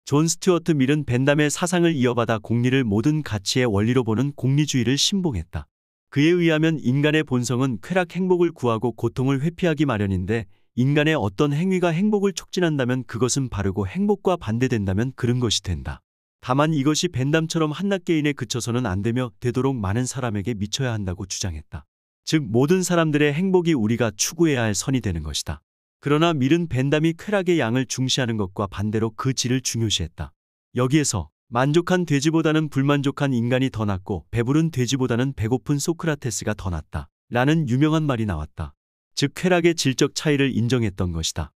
존 스튜어트 밀은 벤담의 사상을 이어받아 공리를 모든 가치의 원리로 보는 공리주의를 신봉했다. 그에 의하면 인간의 본성은 쾌락 행복을 구하고 고통을 회피하기 마련인데 인간의 어떤 행위가 행복을 촉진한다면 그것은 바르고 행복과 반대된다면 그른 것이 된다. 다만 이것이 벤담처럼 한낱 개인에 그쳐서는 안 되며 되도록 많은 사람에게 미쳐야 한다고 주장했다. 즉 모든 사람들의 행복이 우리가 추구해야 할 선이 되는 것이다. 그러나 밀은 벤담이 쾌락의 양을 중시하는 것과 반대로 그 질을 중요시했다. 여기에서 만족한 돼지보다는 불만족한 인간이 더 낫고 배부른 돼지보다는 배고픈 소크라테스가 더 낫다. 라는 유명한 말이 나왔다. 즉 쾌락의 질적 차이를 인정했던 것이다.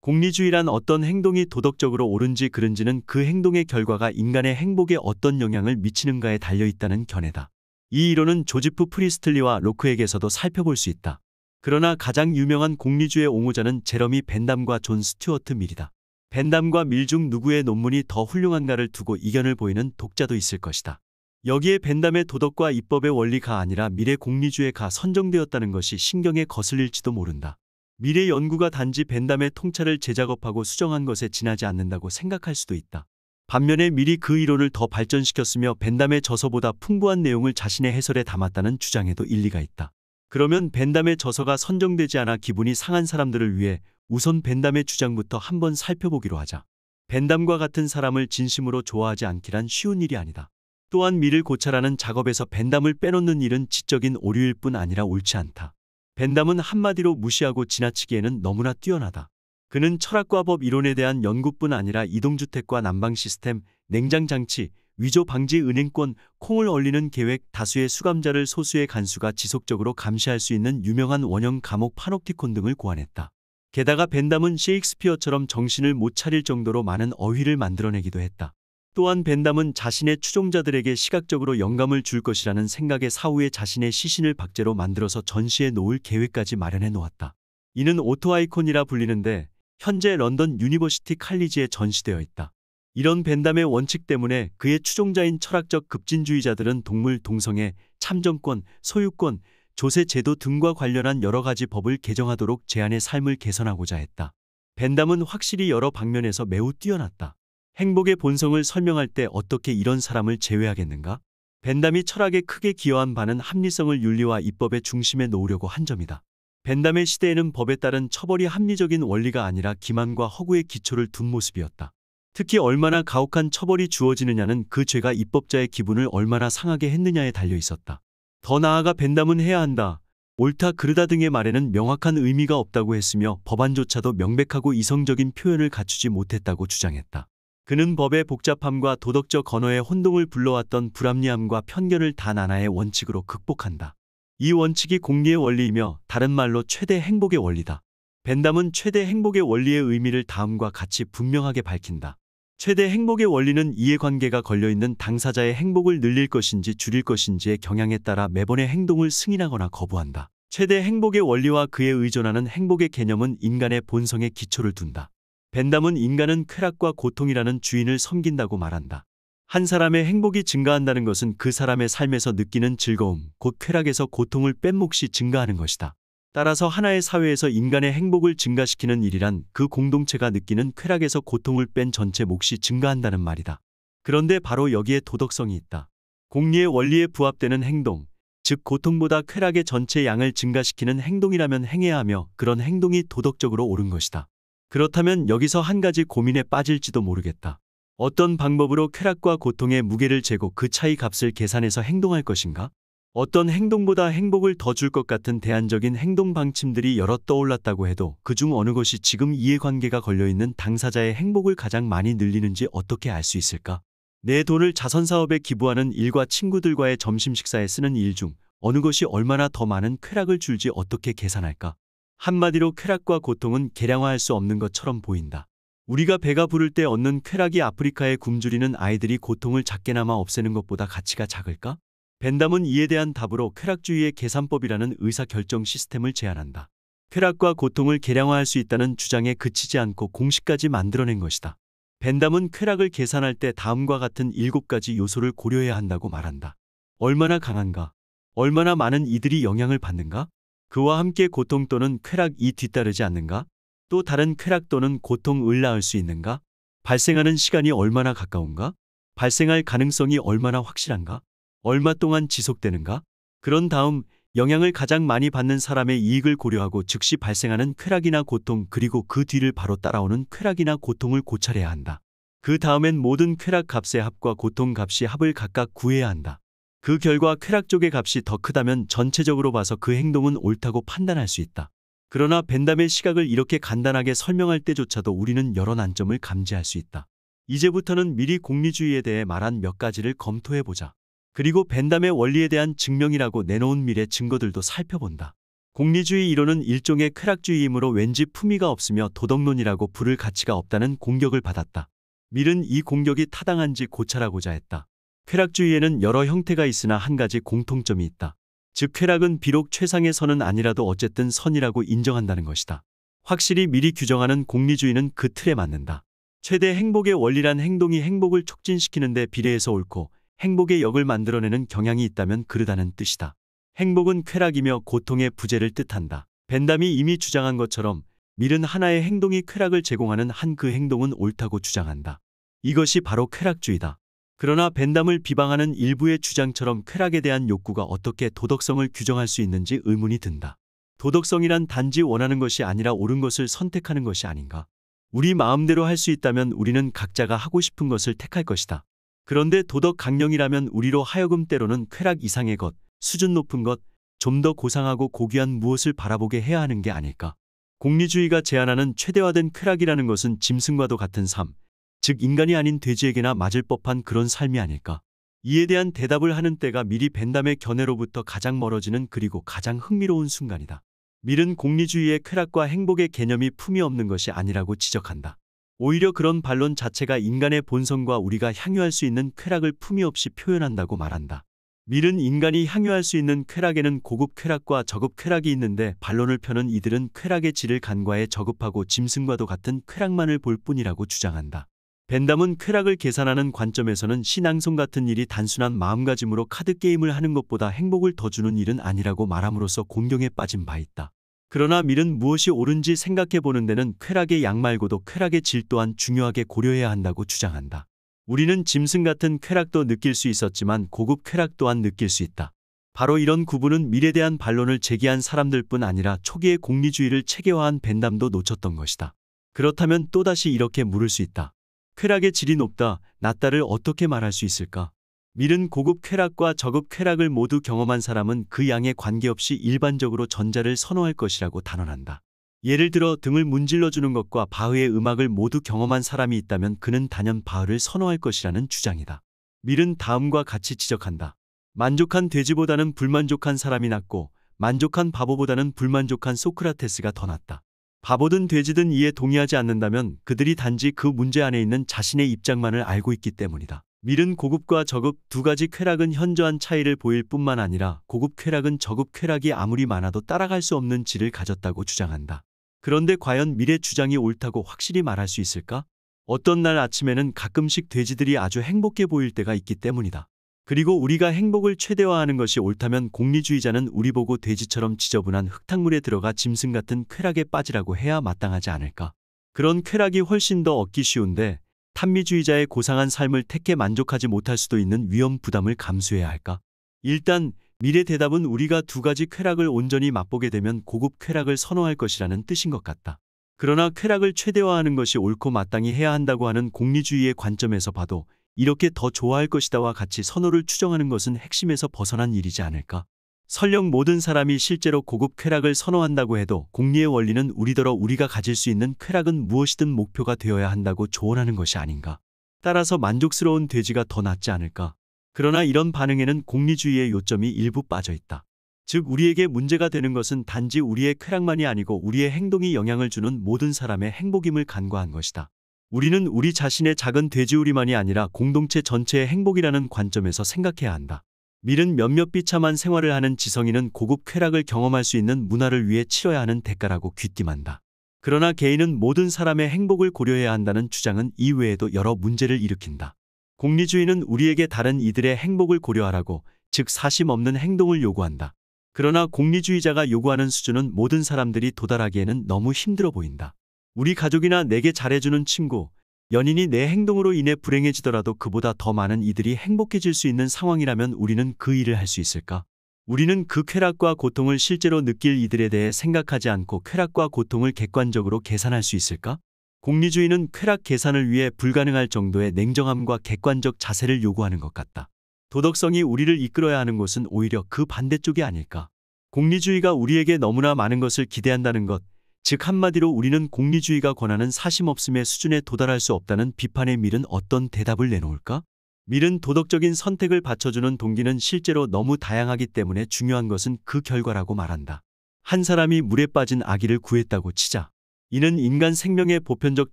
공리주의란 어떤 행동이 도덕적으로 옳은지 그른지는 그 행동의 결과가 인간의 행복에 어떤 영향을 미치는가에 달려있다는 견해다. 이 이론은 조지프 프리스틀리와 로크에게서도 살펴볼 수 있다. 그러나 가장 유명한 공리주의 옹호자는 제러미 벤담과 존 스튜어트 밀이다. 벤담과 밀 중 누구의 논문이 더 훌륭한가를 두고 이견을 보이는 독자도 있을 것이다. 여기에 벤담의 도덕과 입법의 원리가 아니라 밀의 공리주의가 선정되었다는 것이 신경에 거슬릴지도 모른다. 밀의 연구가 단지 벤담의 통찰을 재작업하고 수정한 것에 지나지 않는다고 생각할 수도 있다. 반면에 밀이 그 이론을 더 발전시켰으며 벤담의 저서보다 풍부한 내용을 자신의 해설에 담았다는 주장에도 일리가 있다. 그러면 벤담의 저서가 선정되지 않아 기분이 상한 사람들을 위해 우선 벤담의 주장부터 한번 살펴보기로 하자. 벤담과 같은 사람을 진심으로 좋아하지 않기란 쉬운 일이 아니다. 또한 밀을 고찰하는 작업에서 벤담을 빼놓는 일은 지적인 오류일 뿐 아니라 옳지 않다. 벤담은 한마디로 무시하고 지나치기에는 너무나 뛰어나다. 그는 철학과 법 이론에 대한 연구뿐 아니라 이동주택과 난방 시스템, 냉장장치, 위조 방지 은행권, 콩을 얼리는 계획, 다수의 수감자를 소수의 간수가 지속적으로 감시할 수 있는 유명한 원형 감옥 파놉티콘 등을 고안했다. 게다가 벤담은 셰익스피어처럼 정신을 못 차릴 정도로 많은 어휘를 만들어내기도 했다. 또한 벤담은 자신의 추종자들에게 시각적으로 영감을 줄 것이라는 생각에 사후에 자신의 시신을 박제로 만들어서 전시해 놓을 계획까지 마련해 놓았다. 이는 오토 아이콘이라 불리는데 현재 런던 유니버시티 칼리지에 전시되어 있다. 이런 벤담의 원칙 때문에 그의 추종자인 철학적 급진주의자들은 동물 동성애, 참정권, 소유권, 조세 제도 등과 관련한 여러 가지 법을 개정하도록 제안의 삶을 개선하고자 했다. 벤담은 확실히 여러 방면에서 매우 뛰어났다. 행복의 본성을 설명할 때 어떻게 이런 사람을 제외하겠는가? 벤담이 철학에 크게 기여한 바는 합리성을 윤리와 입법의 중심에 놓으려고 한 점이다. 벤담의 시대에는 법에 따른 처벌이 합리적인 원리가 아니라 기만과 허구의 기초를 둔 모습이었다. 특히 얼마나 가혹한 처벌이 주어지느냐는 그 죄가 입법자의 기분을 얼마나 상하게 했느냐에 달려 있었다. 더 나아가 벤담은 해야 한다, 옳다 그르다 등의 말에는 명확한 의미가 없다고 했으며 법안조차도 명백하고 이성적인 표현을 갖추지 못했다고 주장했다. 그는 법의 복잡함과 도덕적 언어의 혼동을 불러왔던 불합리함과 편견을 단 하나의 원칙으로 극복한다. 이 원칙이 공리의 원리이며 다른 말로 최대 행복의 원리다. 벤담은 최대 행복의 원리의 의미를 다음과 같이 분명하게 밝힌다. 최대 행복의 원리는 이해관계가 걸려있는 당사자의 행복을 늘릴 것인지 줄일 것인지의 경향에 따라 매번의 행동을 승인하거나 거부한다. 최대 행복의 원리와 그에 의존하는 행복의 개념은 인간의 본성에 기초를 둔다. 벤담은 인간은 쾌락과 고통이라는 주인을 섬긴다고 말한다. 한 사람의 행복이 증가한다는 것은 그 사람의 삶에서 느끼는 즐거움, 곧 쾌락에서 고통을 뺀 몫이 증가하는 것이다. 따라서 하나의 사회에서 인간의 행복을 증가시키는 일이란 그 공동체가 느끼는 쾌락에서 고통을 뺀 전체 몫이 증가한다는 말이다. 그런데 바로 여기에 도덕성이 있다. 공리의 원리에 부합되는 행동, 즉 고통보다 쾌락의 전체 양을 증가시키는 행동이라면 행해야 하며 그런 행동이 도덕적으로 옳은 것이다. 그렇다면 여기서 한 가지 고민에 빠질지도 모르겠다. 어떤 방법으로 쾌락과 고통의 무게를 재고 그 차이 값을 계산해서 행동할 것인가? 어떤 행동보다 행복을 더 줄 것 같은 대안적인 행동 방침들이 여러 떠올랐다고 해도 그중 어느 것이 지금 이해관계가 걸려있는 당사자의 행복을 가장 많이 늘리는지 어떻게 알 수 있을까? 내 돈을 자선사업에 기부하는 일과 친구들과의 점심 식사에 쓰는 일 중 어느 것이 얼마나 더 많은 쾌락을 줄지 어떻게 계산할까? 한마디로 쾌락과 고통은 계량화할 수 없는 것처럼 보인다. 우리가 배가 부를 때 얻는 쾌락이 아프리카에 굶주리는 아이들이 고통을 작게나마 없애는 것보다 가치가 작을까? 벤담은 이에 대한 답으로 쾌락주의의 계산법이라는 의사결정 시스템을 제안한다. 쾌락과 고통을 계량화할 수 있다는 주장에 그치지 않고 공식까지 만들어낸 것이다. 벤담은 쾌락을 계산할 때 다음과 같은 7가지 요소를 고려해야 한다고 말한다. 얼마나 강한가? 얼마나 많은 이들이 영향을 받는가? 그와 함께 고통 또는 쾌락이 뒤따르지 않는가? 또 다른 쾌락 또는 고통을 낳을 수 있는가? 발생하는 시간이 얼마나 가까운가? 발생할 가능성이 얼마나 확실한가? 얼마 동안 지속되는가? 그런 다음 영향을 가장 많이 받는 사람의 이익을 고려하고 즉시 발생하는 쾌락이나 고통 그리고 그 뒤를 바로 따라오는 쾌락이나 고통을 고찰해야 한다. 그 다음엔 모든 쾌락 값의 합과 고통 값이 합을 각각 구해야 한다. 그 결과 쾌락 쪽의 값이 더 크다면 전체적으로 봐서 그 행동은 옳다고 판단할 수 있다. 그러나 벤담의 시각을 이렇게 간단하게 설명할 때조차도 우리는 여러 난점을 감지할 수 있다. 이제부터는 미리 공리주의에 대해 말한 몇 가지를 검토해보자. 그리고 벤담의 원리에 대한 증명이라고 내놓은 미래 증거들도 살펴본다. 공리주의 이론은 일종의 쾌락주의이므로 왠지 품위가 없으며 도덕론이라고 부를 가치가 없다는 공격을 받았다. 밀은 이 공격이 타당한지 고찰하고자 했다. 쾌락주의에는 여러 형태가 있으나 한 가지 공통점이 있다. 즉 쾌락은 비록 최상의 선은 아니라도 어쨌든 선이라고 인정한다는 것이다. 확실히 미리 규정하는 공리주의는 그 틀에 맞는다. 최대 행복의 원리란 행동이 행복을 촉진시키는 데 비례해서 옳고 행복의 역을 만들어내는 경향이 있다면 그르다는 뜻이다. 행복은 쾌락이며 고통의 부재를 뜻한다. 벤담이 이미 주장한 것처럼 밀은 하나의 행동이 쾌락을 제공하는 한 그 행동은 옳다고 주장한다. 이것이 바로 쾌락주의다. 그러나 벤담을 비방하는 일부의 주장처럼 쾌락에 대한 욕구가 어떻게 도덕성을 규정할 수 있는지 의문이 든다. 도덕성이란 단지 원하는 것이 아니라 옳은 것을 선택하는 것이 아닌가? 우리 마음대로 할 수 있다면 우리는 각자가 하고 싶은 것을 택할 것이다. 그런데 도덕 강령이라면 우리로 하여금 때로는 쾌락 이상의 것, 수준 높은 것, 좀 더 고상하고 고귀한 무엇을 바라보게 해야 하는 게 아닐까? 공리주의가 제안하는 최대화된 쾌락이라는 것은 짐승과도 같은 삶, 즉 인간이 아닌 돼지에게나 맞을 법한 그런 삶이 아닐까? 이에 대한 대답을 하는 때가 미리 벤담의 견해로부터 가장 멀어지는 그리고 가장 흥미로운 순간이다. 밀은 공리주의의 쾌락과 행복의 개념이 품이 없는 것이 아니라고 지적한다. 오히려 그런 반론 자체가 인간의 본성과 우리가 향유할 수 있는 쾌락을 품위 없이 표현한다고 말한다. 밀은 인간이 향유할 수 있는 쾌락에는 고급 쾌락과 저급 쾌락이 있는데 반론을 펴는 이들은 쾌락의 질을 간과해 저급하고 짐승과도 같은 쾌락만을 볼 뿐이라고 주장한다. 벤담은 쾌락을 계산하는 관점에서는 신앙송 같은 일이 단순한 마음가짐으로 카드게임을 하는 것보다 행복을 더 주는 일은 아니라고 말함으로써 공경에 빠진 바 있다. 그러나 밀은 무엇이 옳은지 생각해보는 데는 쾌락의 양 말고도 쾌락의 질 또한 중요하게 고려해야 한다고 주장한다. 우리는 짐승 같은 쾌락도 느낄 수 있었지만 고급 쾌락 또한 느낄 수 있다. 바로 이런 구분은 밀에 대한 반론을 제기한 사람들뿐 아니라 초기의 공리주의를 체계화한 벤담도 놓쳤던 것이다. 그렇다면 또다시 이렇게 물을 수 있다. 쾌락의 질이 높다, 낮다를 어떻게 말할 수 있을까? 밀은 고급 쾌락과 저급 쾌락을 모두 경험한 사람은 그 양에 관계없이 일반적으로 전자를 선호할 것이라고 단언한다. 예를 들어 등을 문질러주는 것과 바흐의 음악을 모두 경험한 사람이 있다면 그는 단연 바흐를 선호할 것이라는 주장이다. 밀은 다음과 같이 지적한다. 만족한 돼지보다는 불만족한 사람이 낫고 만족한 바보보다는 불만족한 소크라테스가 더 낫다. 바보든 돼지든 이에 동의하지 않는다면 그들이 단지 그 문제 안에 있는 자신의 입장만을 알고 있기 때문이다. 밀은 고급과 저급 두 가지 쾌락은 현저한 차이를 보일 뿐만 아니라 고급 쾌락은 저급 쾌락이 아무리 많아도 따라갈 수 없는 질을 가졌다고 주장한다. 그런데 과연 밀의 주장이 옳다고 확실히 말할 수 있을까? 어떤 날 아침에는 가끔씩 돼지들이 아주 행복해 보일 때가 있기 때문이다. 그리고 우리가 행복을 최대화하는 것이 옳다면 공리주의자는 우리 보고 돼지처럼 지저분한 흙탕물에 들어가 짐승 같은 쾌락에 빠지라고 해야 마땅하지 않을까? 그런 쾌락이 훨씬 더 얻기 쉬운데 탐미주의자의 고상한 삶을 택해 만족하지 못할 수도 있는 위험 부담을 감수해야 할까? 일단 밀의 대답은 우리가 두 가지 쾌락을 온전히 맛보게 되면 고급 쾌락을 선호할 것이라는 뜻인 것 같다. 그러나 쾌락을 최대화하는 것이 옳고 마땅히 해야 한다고 하는 공리주의의 관점에서 봐도 이렇게 더 좋아할 것이다와 같이 선호를 추정하는 것은 핵심에서 벗어난 일이지 않을까? 설령 모든 사람이 실제로 고급 쾌락을 선호한다고 해도 공리의 원리는 우리더러 우리가 가질 수 있는 쾌락은 무엇이든 목표가 되어야 한다고 조언하는 것이 아닌가? 따라서 만족스러운 돼지가 더 낫지 않을까? 그러나 이런 반응에는 공리주의의 요점이 일부 빠져 있다. 즉 우리에게 문제가 되는 것은 단지 우리의 쾌락만이 아니고 우리의 행동이 영향을 주는 모든 사람의 행복임을 간과한 것이다. 우리는 우리 자신의 작은 돼지우리만이 아니라 공동체 전체의 행복이라는 관점에서 생각해야 한다. 밀은 몇몇 비참한 생활을 하는 지성인은 고급 쾌락을 경험할 수 있는 문화를 위해 치러야 하는 대가라고 귀띔한다. 그러나 개인은 모든 사람의 행복을 고려해야 한다는 주장은 이외에도 여러 문제를 일으킨다. 공리주의는 우리에게 다른 이들의 행복을 고려하라고, 즉 사심 없는 행동을 요구한다. 그러나 공리주의자가 요구하는 수준은 모든 사람들이 도달하기에는 너무 힘들어 보인다. 우리 가족이나 내게 잘해주는 친구, 연인이 내 행동으로 인해 불행해지더라도 그보다 더 많은 이들이 행복해질 수 있는 상황이라면 우리는 그 일을 할 수 있을까? 우리는 그 쾌락과 고통을 실제로 느낄 이들에 대해 생각하지 않고 쾌락과 고통을 객관적으로 계산할 수 있을까? 공리주의는 쾌락 계산을 위해 불가능할 정도의 냉정함과 객관적 자세를 요구하는 것 같다. 도덕성이 우리를 이끌어야 하는 곳은 오히려 그 반대쪽이 아닐까? 공리주의가 우리에게 너무나 많은 것을 기대한다는 것, 즉 한마디로 우리는 공리주의가 권하는 사심없음의 수준에 도달할 수 없다는 비판에 밀은 어떤 대답을 내놓을까? 밀은 도덕적인 선택을 받쳐주는 동기는 실제로 너무 다양하기 때문에 중요한 것은 그 결과라고 말한다. 한 사람이 물에 빠진 아기를 구했다고 치자. 이는 인간 생명의 보편적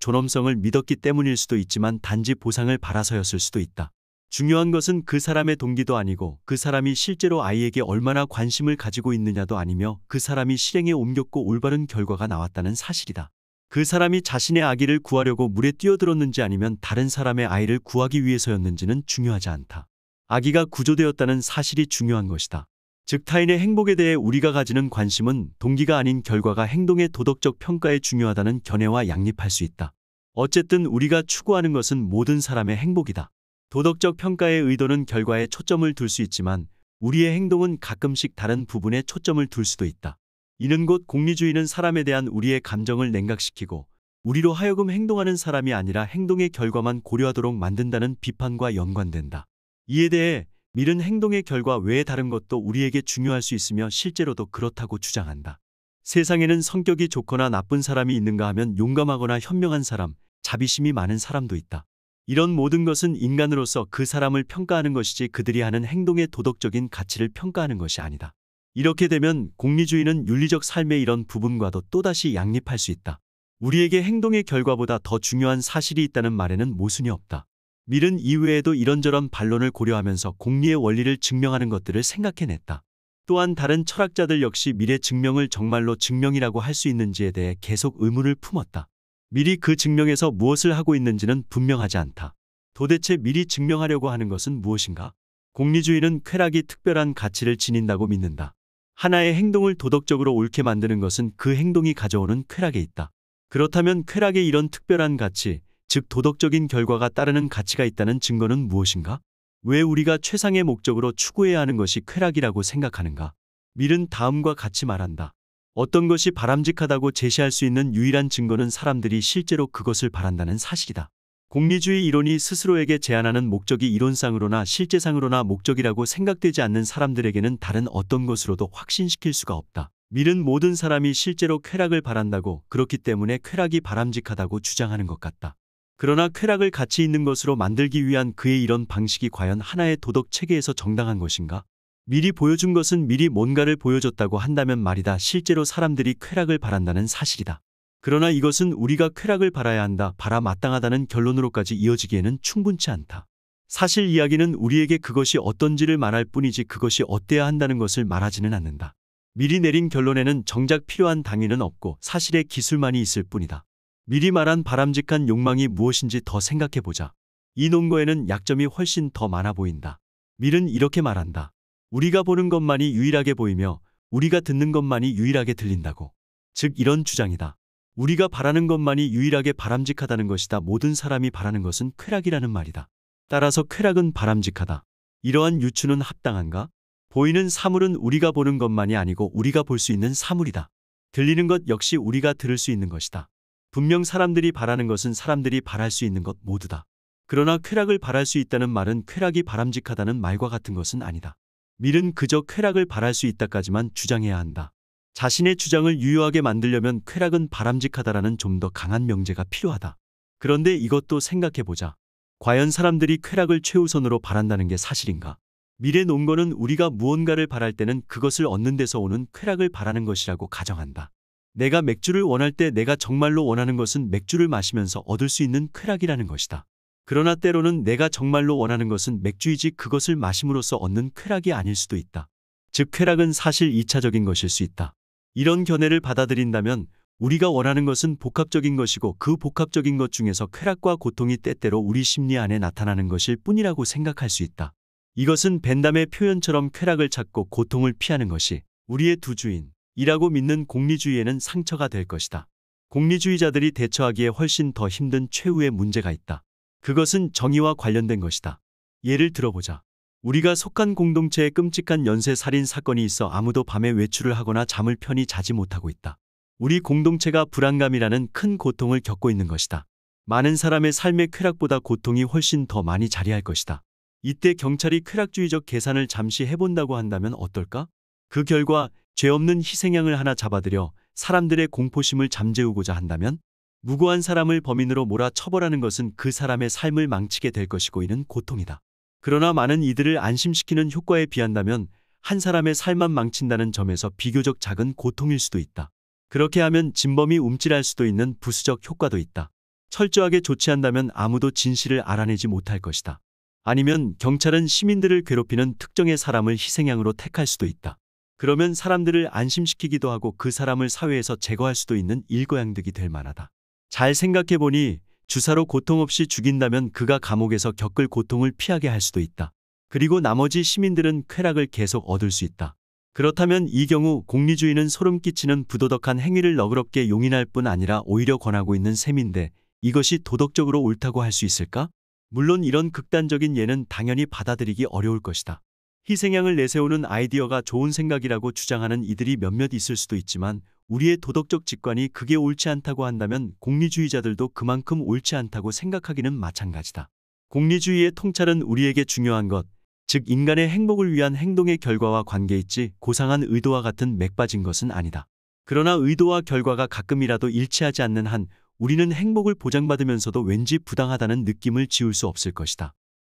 존엄성을 믿었기 때문일 수도 있지만 단지 보상을 바라서였을 수도 있다. 중요한 것은 그 사람의 동기도 아니고 그 사람이 실제로 아이에게 얼마나 관심을 가지고 있느냐도 아니며 그 사람이 실행에 옮겼고 올바른 결과가 나왔다는 사실이다. 그 사람이 자신의 아기를 구하려고 물에 뛰어들었는지 아니면 다른 사람의 아이를 구하기 위해서였는지는 중요하지 않다. 아기가 구조되었다는 사실이 중요한 것이다. 즉 타인의 행복에 대해 우리가 가지는 관심은 동기가 아닌 결과가 행동의 도덕적 평가에 중요하다는 견해와 양립할 수 있다. 어쨌든 우리가 추구하는 것은 모든 사람의 행복이다. 도덕적 평가의 의도는 결과에 초점을 둘 수 있지만 우리의 행동은 가끔씩 다른 부분에 초점을 둘 수도 있다. 이는 곧 공리주의는 사람에 대한 우리의 감정을 냉각시키고 우리로 하여금 행동하는 사람이 아니라 행동의 결과만 고려하도록 만든다는 비판과 연관된다. 이에 대해 밀은 행동의 결과 외에 다른 것도 우리에게 중요할 수 있으며 실제로도 그렇다고 주장한다. 세상에는 성격이 좋거나 나쁜 사람이 있는가 하면 용감하거나 현명한 사람, 자비심이 많은 사람도 있다. 이런 모든 것은 인간으로서 그 사람을 평가하는 것이지 그들이 하는 행동의 도덕적인 가치를 평가하는 것이 아니다. 이렇게 되면 공리주의는 윤리적 삶의 이런 부분과도 또다시 양립할 수 있다. 우리에게 행동의 결과보다 더 중요한 사실이 있다는 말에는 모순이 없다. 밀은 이외에도 이런저런 반론을 고려하면서 공리의 원리를 증명하는 것들을 생각해냈다. 또한 다른 철학자들 역시 밀의 증명을 정말로 증명이라고 할 수 있는지에 대해 계속 의문을 품었다. 밀이 그 증명에서 무엇을 하고 있는지는 분명하지 않다. 도대체 밀이 증명하려고 하는 것은 무엇인가? 공리주의는 쾌락이 특별한 가치를 지닌다고 믿는다. 하나의 행동을 도덕적으로 옳게 만드는 것은 그 행동이 가져오는 쾌락에 있다. 그렇다면 쾌락에 이런 특별한 가치, 즉 도덕적인 결과가 따르는 가치가 있다는 증거는 무엇인가? 왜 우리가 최상의 목적으로 추구해야 하는 것이 쾌락이라고 생각하는가? 밀은 다음과 같이 말한다. 어떤 것이 바람직하다고 제시할 수 있는 유일한 증거는 사람들이 실제로 그것을 바란다는 사실이다. 공리주의 이론이 스스로에게 제안하는 목적이 이론상으로나 실제상으로나 목적이라고 생각되지 않는 사람들에게는 다른 어떤 것으로도 확신시킬 수가 없다. 밀은 모든 사람이 실제로 쾌락을 바란다고 그렇기 때문에 쾌락이 바람직하다고 주장하는 것 같다. 그러나 쾌락을 가치 있는 것으로 만들기 위한 그의 이런 방식이 과연 하나의 도덕 체계에서 정당한 것인가? 밀이 보여준 것은 밀이 뭔가를 보여줬다고 한다면 말이다. 실제로 사람들이 쾌락을 바란다는 사실이다. 그러나 이것은 우리가 쾌락을 바라야 한다, 바라 마땅하다는 결론으로까지 이어지기에는 충분치 않다. 사실 이야기는 우리에게 그것이 어떤지를 말할 뿐이지 그것이 어때야 한다는 것을 말하지는 않는다. 밀이 내린 결론에는 정작 필요한 당위는 없고 사실의 기술만이 있을 뿐이다. 밀이 말한 바람직한 욕망이 무엇인지 더 생각해보자. 이 논거에는 약점이 훨씬 더 많아 보인다. 밀은 이렇게 말한다. 우리가 보는 것만이 유일하게 보이며 우리가 듣는 것만이 유일하게 들린다고. 즉 이런 주장이다. 우리가 바라는 것만이 유일하게 바람직하다는 것이다. 모든 사람이 바라는 것은 쾌락이라는 말이다. 따라서 쾌락은 바람직하다. 이러한 유추는 합당한가? 보이는 사물은 우리가 보는 것만이 아니고 우리가 볼 수 있는 사물이다. 들리는 것 역시 우리가 들을 수 있는 것이다. 분명 사람들이 바라는 것은 사람들이 바랄 수 있는 것 모두다. 그러나 쾌락을 바랄 수 있다는 말은 쾌락이 바람직하다는 말과 같은 것은 아니다. 밀은 그저 쾌락을 바랄 수 있다까지만 주장해야 한다. 자신의 주장을 유효하게 만들려면 쾌락은 바람직하다라는 좀 더 강한 명제가 필요하다. 그런데 이것도 생각해보자. 과연 사람들이 쾌락을 최우선으로 바란다는 게 사실인가? 밀의 논거는 우리가 무언가를 바랄 때는 그것을 얻는 데서 오는 쾌락을 바라는 것이라고 가정한다. 내가 맥주를 원할 때 내가 정말로 원하는 것은 맥주를 마시면서 얻을 수 있는 쾌락이라는 것이다. 그러나 때로는 내가 정말로 원하는 것은 맥주이지 그것을 마심으로써 얻는 쾌락이 아닐 수도 있다. 즉 쾌락은 사실 2차적인 것일 수 있다. 이런 견해를 받아들인다면 우리가 원하는 것은 복합적인 것이고 그 복합적인 것 중에서 쾌락과 고통이 때때로 우리 심리 안에 나타나는 것일 뿐이라고 생각할 수 있다. 이것은 벤담의 표현처럼 쾌락을 찾고 고통을 피하는 것이 우리의 두 주인이라고 믿는 공리주의에는 상처가 될 것이다. 공리주의자들이 대처하기에 훨씬 더 힘든 최후의 문제가 있다. 그것은 정의와 관련된 것이다. 예를 들어보자. 우리가 속한 공동체에 끔찍한 연쇄살인 사건이 있어 아무도 밤에 외출을 하거나 잠을 편히 자지 못하고 있다. 우리 공동체가 불안감이라는 큰 고통을 겪고 있는 것이다. 많은 사람의 삶의 쾌락보다 고통이 훨씬 더 많이 자리할 것이다. 이때 경찰이 쾌락주의적 계산을 잠시 해본다고 한다면 어떨까? 그 결과 죄 없는 희생양을 하나 잡아들여 사람들의 공포심을 잠재우고자 한다면 무고한 사람을 범인으로 몰아 처벌하는 것은 그 사람의 삶을 망치게 될 것이고 이는 고통이다. 그러나 많은 이들을 안심시키는 효과에 비한다면 한 사람의 삶만 망친다는 점에서 비교적 작은 고통일 수도 있다. 그렇게 하면 진범이 움찔할 수도 있는 부수적 효과도 있다. 철저하게 조치한다면 아무도 진실을 알아내지 못할 것이다. 아니면 경찰은 시민들을 괴롭히는 특정의 사람을 희생양으로 택할 수도 있다. 그러면 사람들을 안심시키기도 하고 그 사람을 사회에서 제거할 수도 있는 일거양득이 될 만하다. 잘 생각해보니 주사로 고통 없이 죽인다면 그가 감옥에서 겪을 고통을 피하게 할 수도 있다. 그리고 나머지 시민들은 쾌락을 계속 얻을 수 있다. 그렇다면 이 경우 공리주의는 소름 끼치는 부도덕한 행위를 너그럽게 용인할 뿐 아니라 오히려 권하고 있는 셈인데 이것이 도덕적으로 옳다고 할 수 있을까? 물론 이런 극단적인 예는 당연히 받아들이기 어려울 것이다. 희생양을 내세우는 아이디어가 좋은 생각이라고 주장하는 이들이 몇몇 있을 수도 있지만 우리의 도덕적 직관이 그게 옳지 않다고 한다면 공리주의자들도 그만큼 옳지 않다고 생각하기는 마찬가지다. 공리주의의 통찰은 우리에게 중요한 것, 즉 인간의 행복을 위한 행동의 결과와 관계있지 고상한 의도와 같은 맥 빠진 것은 아니다. 그러나 의도와 결과가 가끔이라도 일치하지 않는 한 우리는 행복을 보장받으면서도 왠지 부당하다는 느낌을 지울 수 없을 것이다.